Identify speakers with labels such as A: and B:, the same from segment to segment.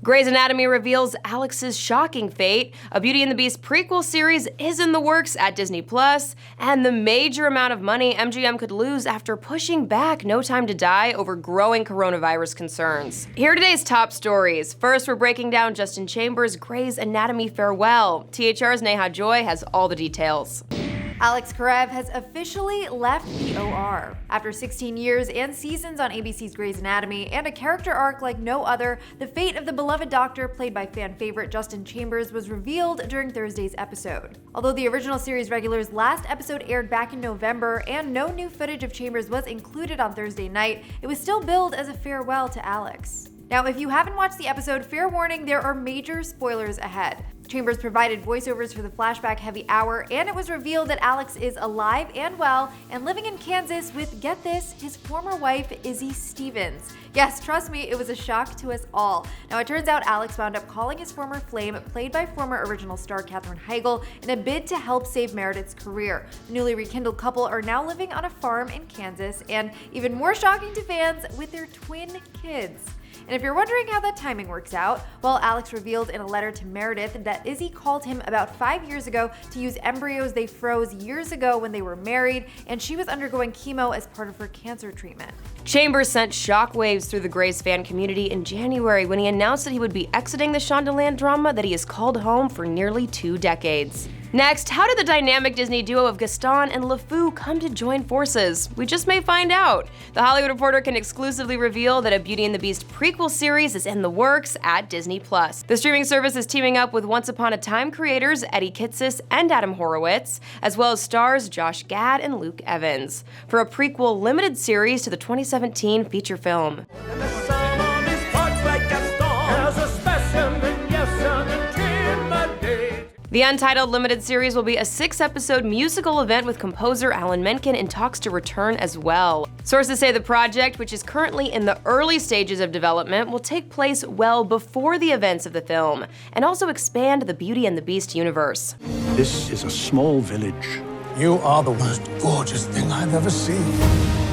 A: Grey's Anatomy reveals Alex's shocking fate, a Beauty and the Beast prequel series is in the works at Disney+, and the major amount of money MGM could lose after pushing back No Time to Die over growing coronavirus concerns. Here are today's top stories. First, we're breaking down Justin Chambers' Grey's Anatomy farewell. THR's Neha Joy has all the details.
B: Alex Karev has officially left the OR. After 16 years and seasons on ABC's Grey's Anatomy and a character arc like no other, the fate of the beloved doctor played by fan favorite Justin Chambers was revealed during Thursday's episode. Although the original series regular's last episode aired back in November and no new footage of Chambers was included on Thursday night, it was still billed as a farewell to Alex. Now, if you haven't watched the episode, fair warning, there are major spoilers ahead. Chambers provided voiceovers for the flashback-heavy hour, and it was revealed that Alex is alive and well and living in Kansas with, get this, his former wife, Izzy Stevens. Yes, trust me, it was a shock to us all. Now, it turns out Alex wound up calling his former flame, played by former original star Katherine Heigl, in a bid to help save Meredith's career. The newly rekindled couple are now living on a farm in Kansas, and even more shocking to fans, with their twin kids. And if you're wondering how that timing works out, well, Alex revealed in a letter to Meredith that Izzy called him about 5 years ago to use embryos they froze years ago when they were married, and she was undergoing chemo as part of her cancer treatment.
A: Chambers sent shockwaves through the Grey's fan community in January when he announced that he would be exiting the Shondaland drama that he has called home for nearly 2 decades. Next, how did the dynamic Disney duo of Gaston and LeFou come to join forces? We just may find out. The Hollywood Reporter can exclusively reveal that a Beauty and the Beast prequel series is in the works at Disney+. The streaming service is teaming up with Once Upon a Time creators Eddie Kitsis and Adam Horowitz, as well as stars Josh Gad and Luke Evans, for a prequel limited series to the 2017 feature film. The untitled limited series will be a 6-episode musical event with composer Alan Menken in talks to return as well. Sources say the project, which is currently in the early stages of development, will take place well before the events of the film, and also expand the Beauty and the Beast universe.
C: This is a small village.
D: You are the most gorgeous thing I've ever seen.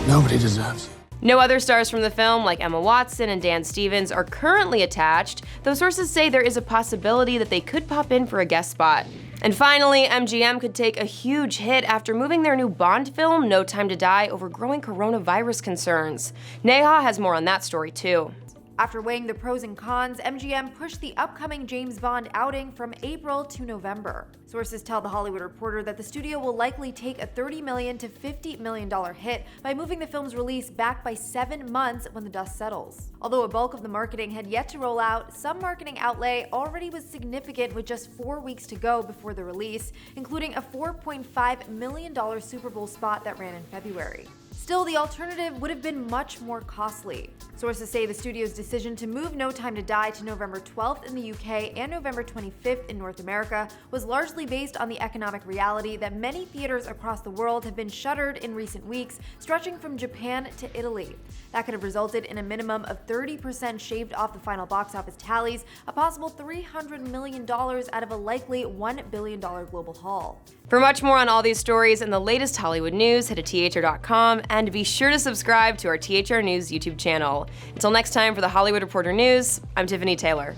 D: Nobody deserves you.
A: No other stars from the film, like Emma Watson and Dan Stevens, are currently attached, though sources say there is a possibility that they could pop in for a guest spot. And finally, MGM could take a huge hit after moving their new Bond film, No Time to Die, over growing coronavirus concerns. Neha has more on that story too.
B: After weighing the pros and cons, MGM pushed the upcoming James Bond outing from April to November. Sources tell The Hollywood Reporter that the studio will likely take a $30 million to $50 million hit by moving the film's release back by 7 months when the dust settles. Although a bulk of the marketing had yet to roll out, some marketing outlay already was significant with just 4 weeks to go before the release, including a $4.5 million Super Bowl spot that ran in February. Still, the alternative would have been much more costly. Sources say the studio's decision to move No Time to Die to November 12th in the UK and November 25th in North America was largely based on the economic reality that many theaters across the world have been shuttered in recent weeks, stretching from Japan to Italy. That could have resulted in a minimum of 30% shaved off the final box office tallies, a possible $300 million out of a likely $1 billion global haul.
A: For much more on all these stories and the latest Hollywood news, head to THR.com and be sure to subscribe to our THR News YouTube channel. Until next time, for the Hollywood Reporter News, I'm Tiffany Taylor.